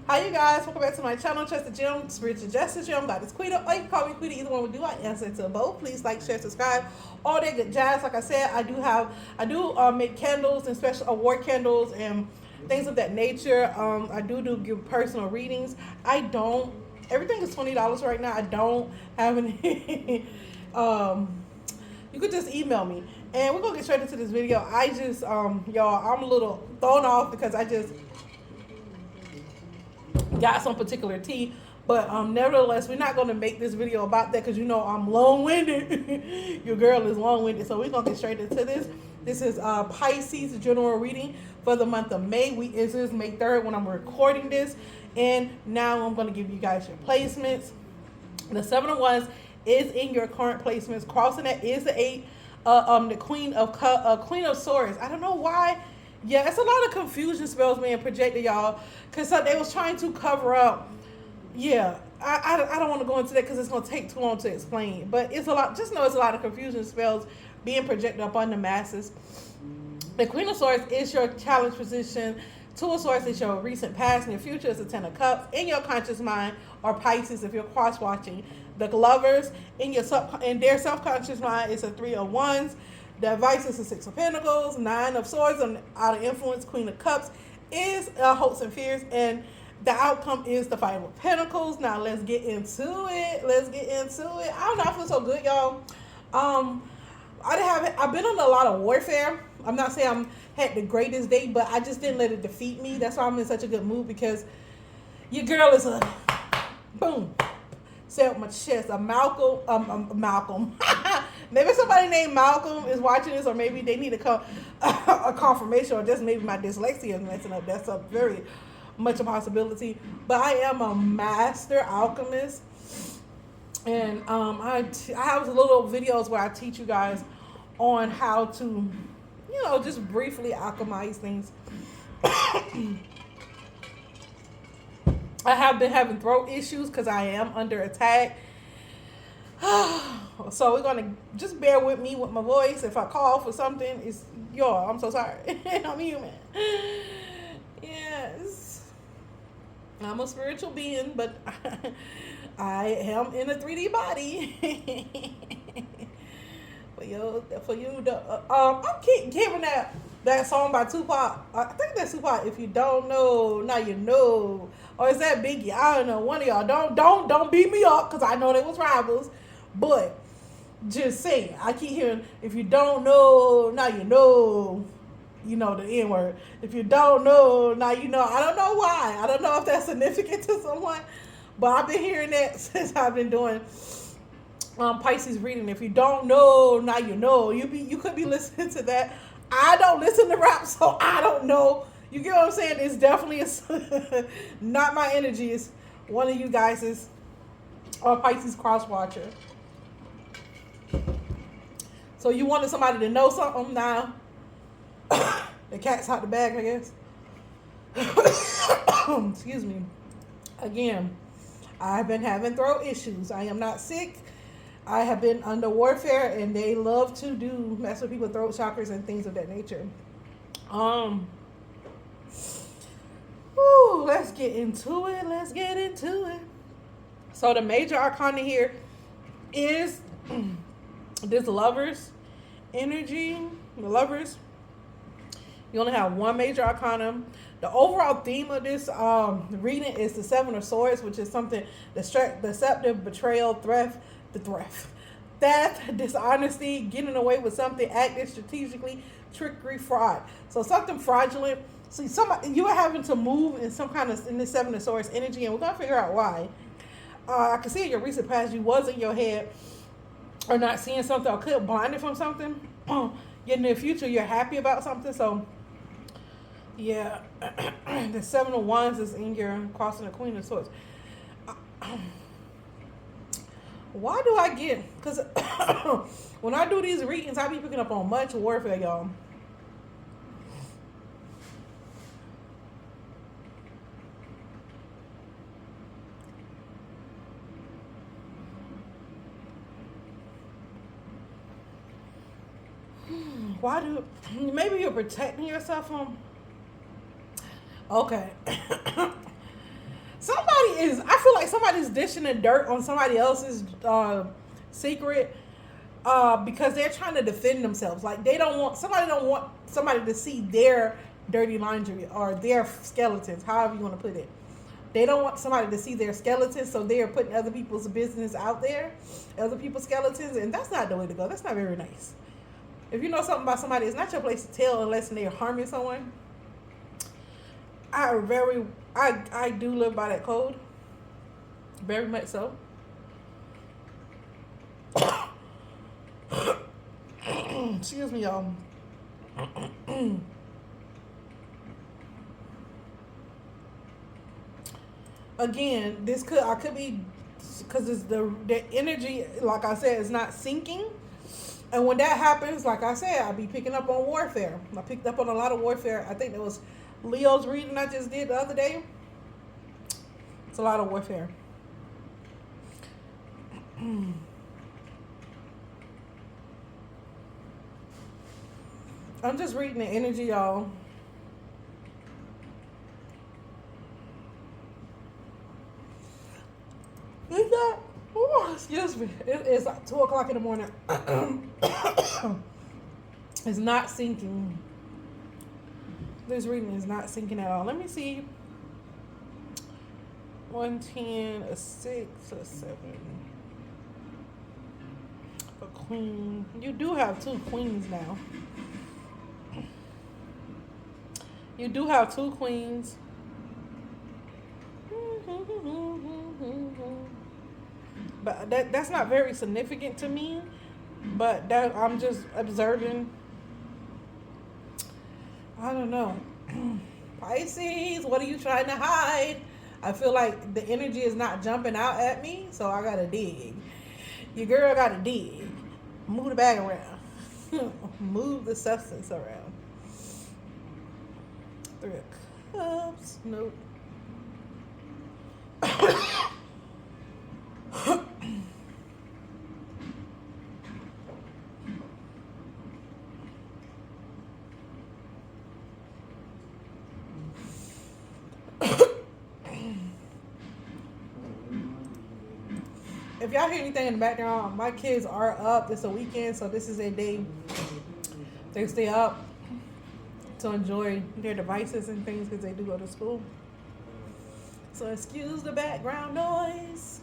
Hi you guys, welcome back to my channel, Trust the Gym, Spiritual Justice Gym. God is Quita, or you can call me Quita, either one will do. I answer to both. Please like, share, subscribe, all that good jazz. Like I said, I do make candles and special award candles and things of that nature. I do give personal readings. I don't, everything is $20 right now. I don't have any, you could just email me. And we're gonna get straight into this video. I just, y'all, I'm a little thrown off because I just got some particular tea. But nevertheless, we're not going to make this video about that because you know I'm long-winded. Your girl is long-winded. So we're going to get straight into this. This is Pisces general reading for the month of May. It is May 3rd when I'm recording this. And now I'm going to give you guys your placements. The Seven of Wands is in your current placements. Crossing that is the 8. The Queen of Swords. I don't know why. Yeah, it's a lot of confusion spells being projected, y'all. Because they was trying to cover up. Yeah, I don't want to go into that because it's going to take too long to explain. But it's a lot. Just know it's a lot of confusion spells being projected upon the masses. The Queen of Swords is your challenge position. Two of Swords is your recent past, and your future is the Ten of Cups. In your conscious mind, or Pisces, if you're cross-watching. The Lovers in their subconscious mind is a Three of Wands. The advice is the Six of Pentacles, Nine of Swords, and out of influence, Queen of Cups is hopes and fears, and the outcome is the Five of Pentacles. Now let's get into it. I don't know, I feel so good, y'all. I've been on a lot of warfare. I'm not saying I'm had the greatest day, but I just didn't let it defeat me. That's why I'm in such a good mood, because your girl is a boom. Say with my chest, a Malcolm. Maybe somebody named Malcolm is watching this, or maybe they need a confirmation, or just maybe my dyslexia is messing up. That's a very much a possibility. But I am a master alchemist, and I have little videos where I teach you guys on how to, just briefly alchemize things. I have been having throat issues because I am under attack. So we're going to just bear with me with my voice. If I cough or something, I'm so sorry. I'm human. Yes. I'm a spiritual being, but I am in a 3D body. For you, I'm keep giving that song by Tupac. I think that's Tupac. If you don't know, now you know. Or is that Biggie? I don't know. One of y'all. Don't beat me up, because I know they was rivals. But just saying, I keep hearing, if you don't know, now you know. You know the N word. If you don't know, now you know. I don't know why. I don't know if that's significant to someone, but I've been hearing that since I've been doing Pisces reading. If you don't know, now you know. You could be listening to that. I don't listen to rap, so I don't know. You get what I'm saying? It's definitely not my energy. It's one of you guys is or Pisces cross watcher. So you wanted somebody to know something now. The cat's out the bag, I guess. Excuse me. Again, I've been having throat issues. I am not sick. I have been under warfare, and they love to mess with people's throat chakras and things of that nature. Let's get into it. So the major arcana here is this Lovers energy. The Lovers. You only have one major arcana. The overall theme of this reading is the Seven of Swords, which is something deceptive, betrayal, theft, dishonesty, getting away with something, acting strategically, trickery, fraud. So something fraudulent. See, you are having to move in some kind of in this Seven of Swords energy, and we're gonna figure out why. I can see in your recent past you was in your head or not seeing something, or could blinded from something. Yet in the future you're happy about something. So yeah, the Seven of Wands is in your crossing the Queen of Swords. Why do I get? Because when I do these readings, I be picking up on much warfare, y'all. Maybe you're protecting yourself from. Okay. I feel like somebody's dishing the dirt on somebody else's secret because they're trying to defend themselves. Like don't want somebody to see their dirty laundry or their skeletons, however you want to put it. They don't want somebody to see their skeletons, so they are putting other people's business out there, other people's skeletons, and that's not the way to go. That's not very nice. If you know something about somebody, it's not your place to tell unless they're harming someone. I do live by that code, very much so. Excuse me, y'all. Again, I could be, because it's the energy, like I said, is not sinking. And when that happens, like I said, I'll be picking up on warfare. I picked up on a lot of warfare. I think it was Leo's reading I just did the other day. It's a lot of warfare. I'm just reading the energy, y'all. Is that? Oh, excuse me. It's like 2 o'clock in the morning. It's not sinking. This reading is not sinking at all. Let me see. 110, a 6, a 7. A queen. You do have 2 queens now. You do have 2 queens. But that's not very significant to me. But that I'm just observing. I don't know. Pisces, what are you trying to hide? I feel like the energy is not jumping out at me, so I gotta dig. Your girl gotta dig. Move the bag around. Move the substance around. 3 of Cups. Nope. If y'all hear anything in the background, my kids are up. It's a weekend, so this is a day they stay up to enjoy their devices and things because they do go to school. So excuse the background noise.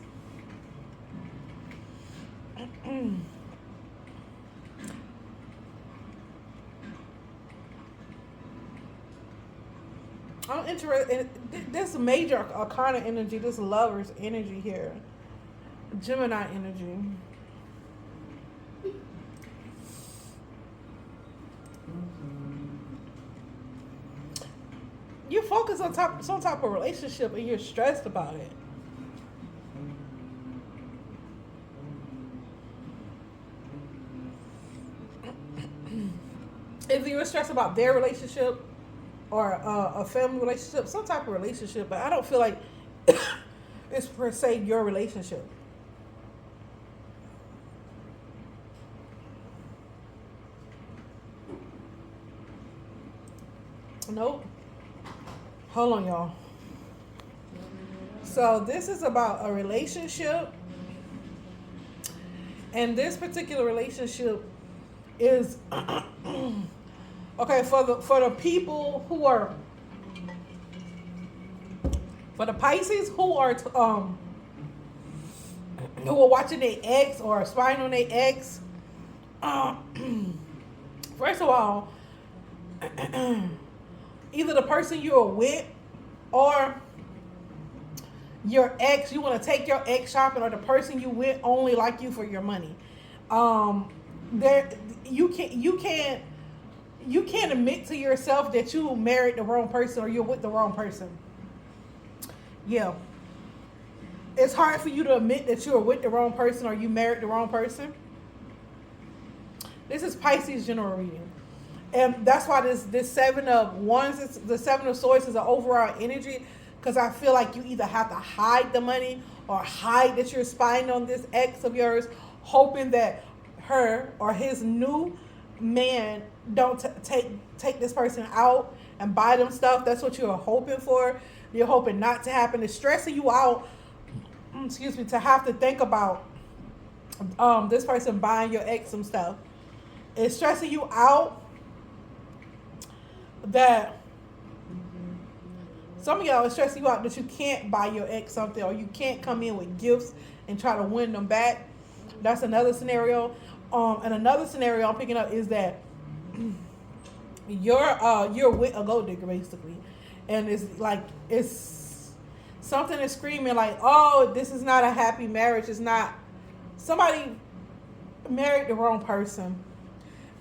I'm interested in this major arcana energy, this lover's energy here. Gemini energy. You focus on some type of relationship and you're stressed about it. If you're stressed about their relationship or a family relationship, some type of relationship, but I don't feel like it's per se your relationship. Nope. Hold on, y'all. So this is about a relationship, and this particular relationship is okay for the people who are for the Pisces who are watching their ex or spying on their ex. First of all. Either the person you're with or your ex, you want to take your ex shopping, or the person you with only like you for your money. You can't admit to yourself that you married the wrong person or you're with the wrong person. Yeah. It's hard for you to admit that you're with the wrong person or you married the wrong person. This is Pisces general reading. And that's why this 7 of Wands, the 7 of Swords is an overall energy, because I feel like you either have to hide the money or hide that you're spying on this ex of yours, hoping that her or his new man don't take this person out and buy them stuff. That's what you're hoping for. you're hoping not to happen. It's stressing you out, excuse me, to have to think about this person buying your ex some stuff. It's stressing you out that some of y'all, it's stressing you out that you can't buy your ex something, or you can't come in with gifts and try to win them back. That's another scenario. And another scenario I'm picking up is that you're with a gold digger basically, and it's like it's something is screaming like, oh, this is not a happy marriage. It's not, somebody married the wrong person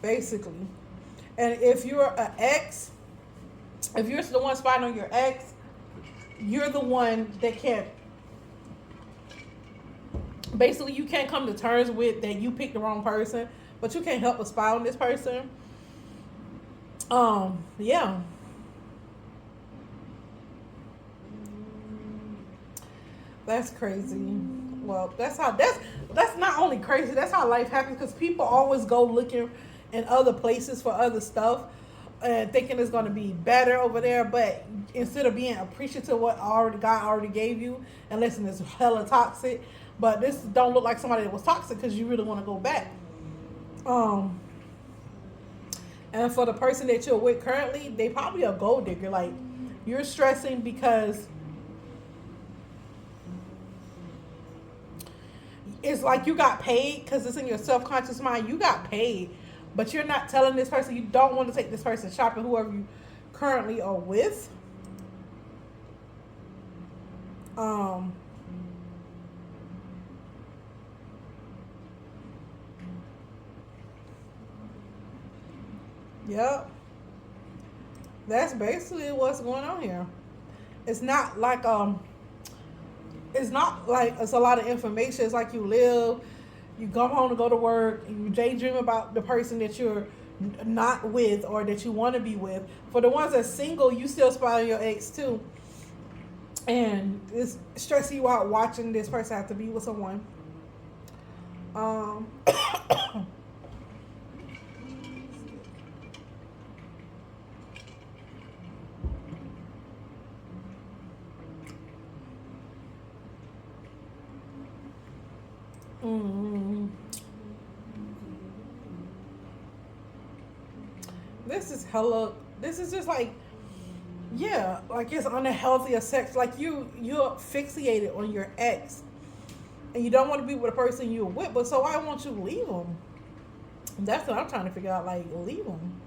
basically. And if you're an ex, if you're the one spying on your ex, you're the one that can't, basically you can't come to terms with that you picked the wrong person, but you can't help but spy on this person. Yeah. That's crazy. Well, that's not only crazy, that's how life happens, because people always go looking in other places for other stuff and thinking it's going to be better over there, but instead of being appreciative of what God already gave you, and listen, it's hella toxic, but this don't look like somebody that was toxic because you really want to go back. And for the person that you're with currently, they probably a gold digger. Like, you're stressing because it's like you got paid, because it's in your self-conscious mind. You got paid, but you're not telling this person. You don't want to take this person shopping, whoever you currently are with. Yep. That's basically what's going on here. It's not like it's a lot of information. It's like you come home to go to work, and you daydream about the person that you're not with or that you want to be with. For the ones that's single, you still spy on your ex too, and it's stressing you out watching this person have to be with someone. Mm. This is just like, yeah, like it's unhealthy or sex. Like you're fixated on your ex, and you don't want to be with a person you're with. But so why won't you leave them? That's what I'm trying to figure out. Like, leave them.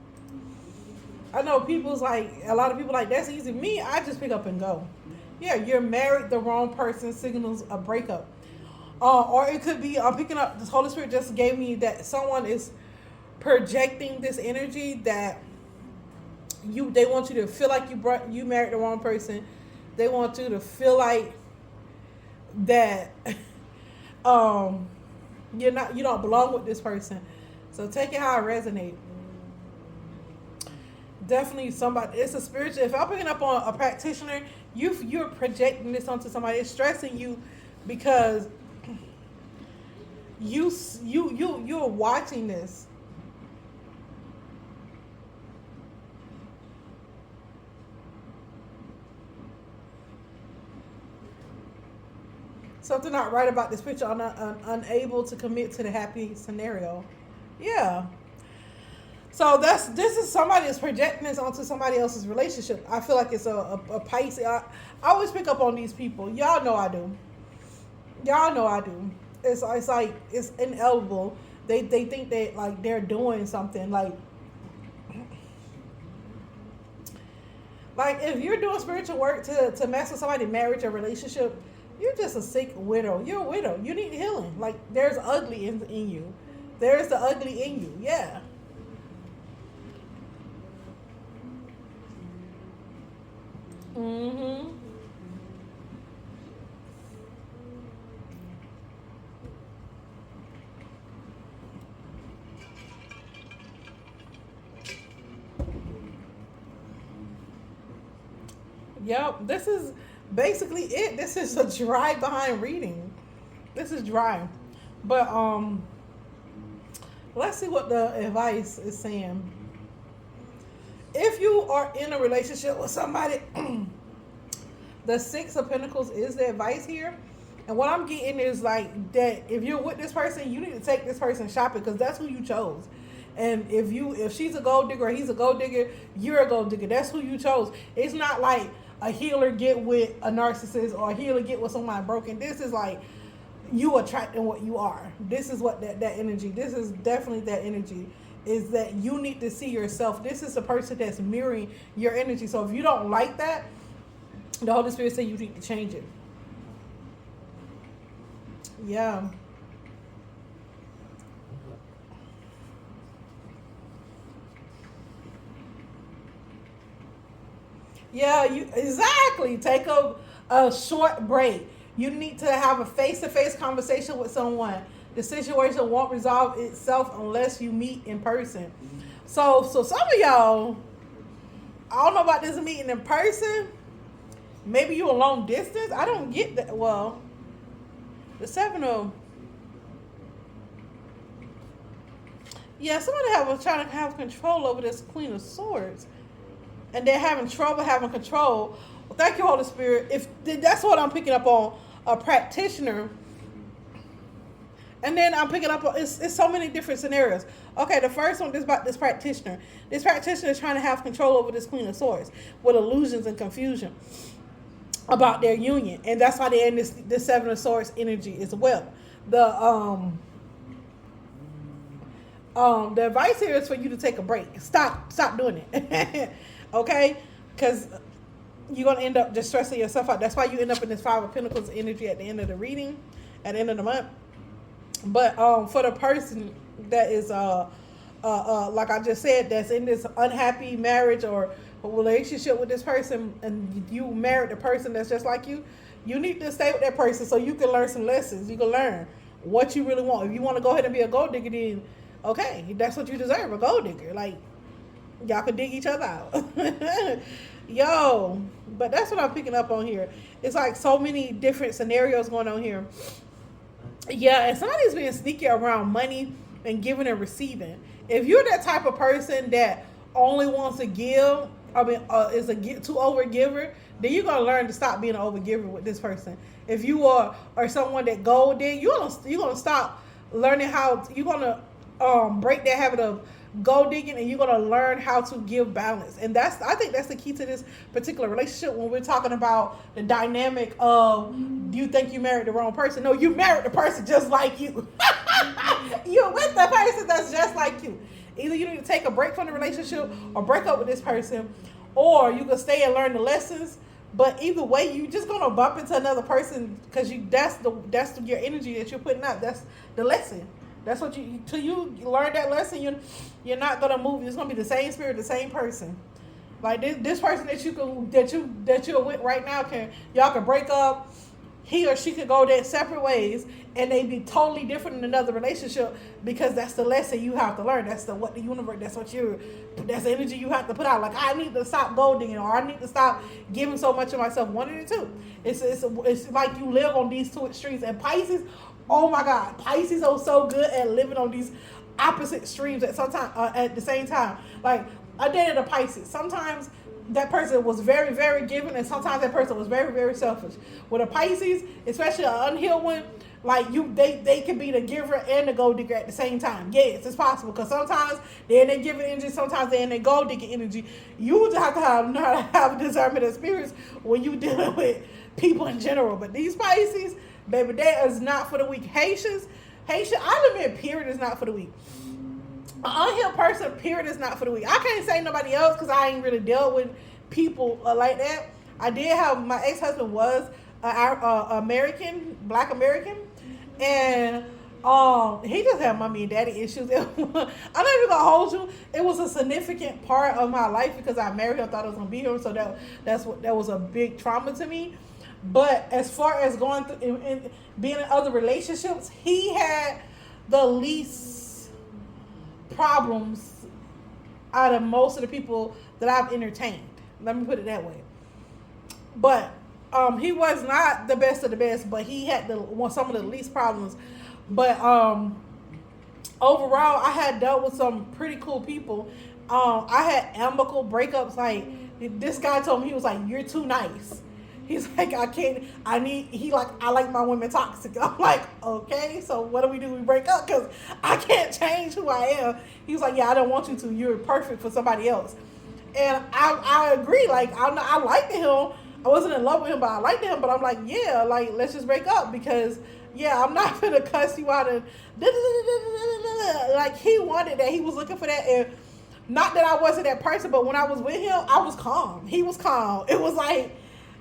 I know people's like, a lot of people like, that's easy. Me, I just pick up and go. Yeah, you're married the wrong person signals a breakup. Or it could be, I'm picking up, the Holy Spirit just gave me that someone is projecting this energy that they want you to feel like you married the wrong person. They want you to feel like that you don't belong with this person. So take it how it resonates. Definitely somebody, it's a spiritual, if I'm picking up on a practitioner, you're projecting this onto somebody. It's stressing you because you're watching this. Something not right about this picture. I'm unable to commit to the happy scenario. Yeah. So this is somebody that's projecting this onto somebody else's relationship. I feel like it's a Pisces. I always pick up on these people. Y'all know I do. It's like it's inevitable. They think that like they're doing something like if you're doing spiritual work to mess with somebody's marriage or relationship, you're just a sick widow. You're a widow. You need healing. Like there's ugly in you. There's the ugly in you. Yeah. Mm-hmm. Yep. This is basically it. This is a dry behind reading. This is dry. But let's see what the advice is saying. If you are in a relationship with somebody, The Six of Pentacles is the advice here. And what I'm getting is like that if you're with this person, you need to take this person shopping because that's who you chose. And if she's a gold digger or he's a gold digger, you're a gold digger. That's who you chose. It's not like a healer get with a narcissist or a healer get with someone broken. This is like you attracting what you are. This is what that energy. This is definitely that energy. Is that you need to see yourself. This is the person that's mirroring your energy. So if you don't like that, the Holy Spirit says you need to change it. Yeah. Yeah, you exactly. Take a short break. You need to have a face-to-face conversation with someone. The situation won't resolve itself unless you meet in person. So some of y'all, I don't know about this meeting in person. Maybe you a long distance. I don't get that. Well, the seven of yeah, somebody trying to have control over this Queen of Swords, and they're having trouble having control. Well, thank you, Holy Spirit. If that's what I'm picking up on, a practitioner. And then I'm picking up, it's so many different scenarios. Okay, the first one is about this practitioner. This practitioner is trying to have control over this Queen of Swords with illusions and confusion about their union. And that's why they're in this Seven of Swords energy as well. The advice here is for you to take a break. Stop doing it. Okay? Because you're going to end up just stressing yourself out. That's why you end up in this Five of Pentacles energy at the end of the reading, at the end of the month. But for the person that is like I just said, that's in this unhappy marriage or a relationship with this person, and you married a person that's just like you need to stay with that person so you can learn some lessons. You can learn what you really want. If you want to go ahead and be a gold digger, then okay, that's what you deserve, a gold digger. Like, y'all could dig each other out. Yo, but that's what I'm picking up on here. It's like so many different scenarios going on here. Yeah, and somebody's being sneaky around money and giving and receiving. If you're that type of person that only wants to give, is a too over giver, then you're gonna learn to stop being an over giver with this person. If you are someone that gold dig, you're gonna stop learning how. You're gonna break that habit of gold digging, and you're gonna learn how to give balance. And I think that's the key to this particular relationship when we're talking about the dynamic of, do you think you married the wrong person? No, you married the person just like you. You're with the person that's just like you. Either you need to take a break from the relationship or break up with this person, or you can stay and learn the lessons. But either way, you just gonna bump into another person because that's your energy that you're putting out. That's the lesson. That's what till you learn that lesson, you're not gonna move. It's gonna be the same spirit, the same person. Like this person that you're with right now, y'all can break up. He or she could go their separate ways, and they be totally different in another relationship because that's the lesson you have to learn. That's what the universe. That's the energy you have to put out. Like, I need to stop gold digging, or I need to stop giving so much of myself. One of the two. It's like you live on these two extremes. And Pisces, oh my God, Pisces are so good at living on these opposite extremes at the same time. Like, I dated a Pisces. Sometimes that person was very, very giving, and sometimes that person was very, very selfish. With a Pisces, especially an unhealed one, like they can be the giver and the gold digger at the same time. Yes, it's possible, because sometimes they're in their giving energy, sometimes they're in their gold digger energy. You just have to know how to have discernment of spirits when you dealing with people in general. But these Pisces, baby, that is not for the weak. Haitian, I admit, period, is not for the weak. An unhealed person, period, is not for the weak. I can't say nobody else because I ain't really dealt with people like that. I did have, my ex-husband was American, Black American, and he just had mommy and daddy issues. I'm not even gonna hold you. It was a significant part of my life because I married him, thought I was gonna be here, so that was a big trauma to me. But as far as going through and being in other relationships, he had the least problems out of most of the people that I've entertained. Let me put it that way. But he was not the best of the best, but he had some of the least problems. But overall, I had dealt with some pretty cool people. I had amicable breakups. Like, this guy told me, he was like, "You're too nice." He's like, I like my women toxic. I'm like, okay, so what do? We break up? Because I can't change who I am. He was like, yeah, I don't want you to. You're perfect for somebody else. And I agree. Like, I liked him. I wasn't in love with him, but I liked him. But I'm like, yeah, like, let's just break up because, yeah, I'm not going to cuss you out. And like, he wanted that. He was looking for that. And not that I wasn't that person, but when I was with him, I was calm. He was calm. It was like,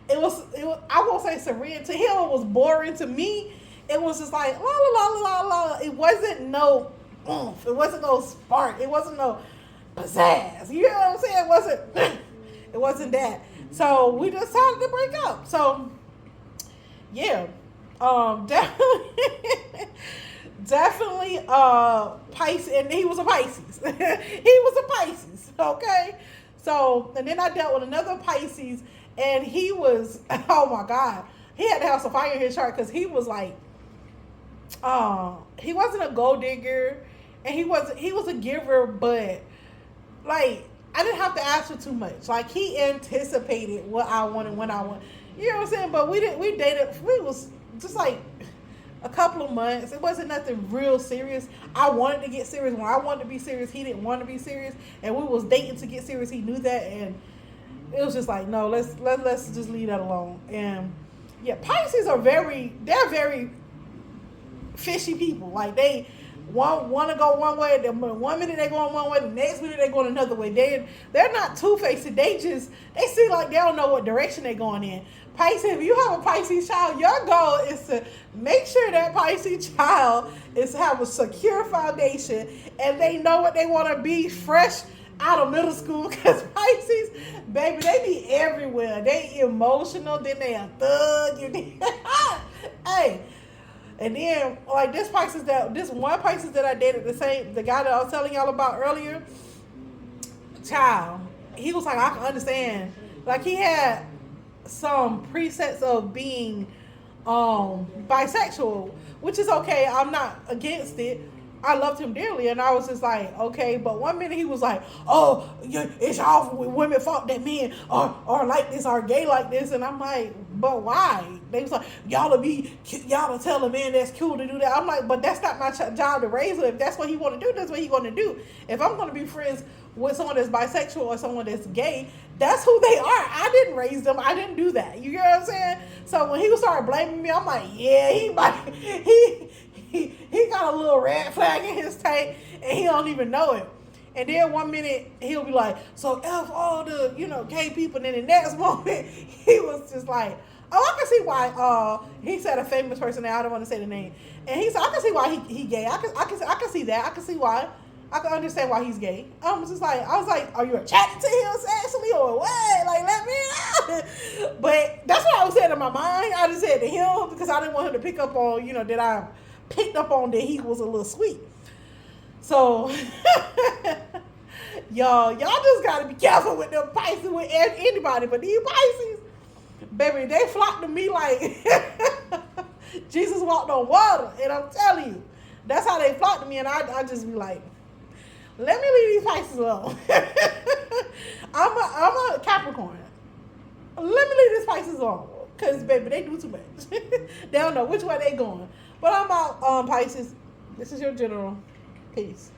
it was I won't say serene. To him, it was boring. To me, it was just like, la, la, la, la, la. It wasn't no oomph. It wasn't no spark. It wasn't no pizzazz. You know what I'm saying? It wasn't that. So we decided to break up. So yeah, definitely Pisces, and he was a Pisces. He was a Pisces. Okay. So and then I dealt with another Pisces, and he was, oh my God, he had to have some fire in his chart because he was like, he wasn't a gold digger, and he was a giver, but like, I didn't have to ask for too much. Like, he anticipated what I wanted when I wanted. You know what I'm saying? But we dated, we was just like a couple of months. It wasn't nothing real serious. I wanted to get serious. When I wanted to be serious, he didn't want to be serious. And we was dating to get serious. He knew that. And it was just like, no, let's just leave that alone. And yeah, Pisces are they're very fishy people. Like, they want to go one way, then 1 minute they going one way, the next minute they going another way. They're not two-faced. They seem like they don't know what direction they're going in. Pisces, if you have a Pisces child, your goal is to make sure that Pisces child have a secure foundation and they know what they want to be fresh out of middle school, because Pisces, baby, they be everywhere. They emotional, then they a thug. Hey. And then, like, this one Pisces that I dated, the guy that I was telling y'all about earlier, child, he was like, I can understand. Like, he had some presets of being bisexual, which is okay. I'm not against it. I loved him dearly, and I was just like, okay. But 1 minute he was like, oh, it's all women fault that men are like this, are gay like this. And I'm like, but why? They was like, y'all will tell a man that's cool to do that. I'm like, but that's not my job to raise him. If that's what he want to do, that's what he going to do. If I'm going to be friends with someone that's bisexual or someone that's gay, that's who they are. I didn't raise them. I didn't do that. You get what I'm saying? So when he started blaming me, I'm like, yeah, he got a little red flag in his tank, and he don't even know it. And then 1 minute he'll be like, so F all the, gay people. And then the next moment he was just like, oh, I can see why. He said a famous person. I don't want to say the name. And he said, I can see why he gay. I can see that. I can see why. I can understand why he's gay. I was like, are you attracted to him sexually or what? Like, let me know. But that's what I was saying in my mind. I just said to him because I didn't want him to pick up on, that I picked up on that he was a little sweet. So, y'all just gotta be careful with them Pisces, with anybody, but these Pisces, baby, they flock to me like Jesus walked on water, and I'm telling you, that's how they flock to me, and I just be like, let me leave these Pisces alone. I'm a Capricorn. Let me leave these Pisces alone, because, baby, they do too much. They don't know which way they going. But I'm out, Pisces. This is your general. Peace.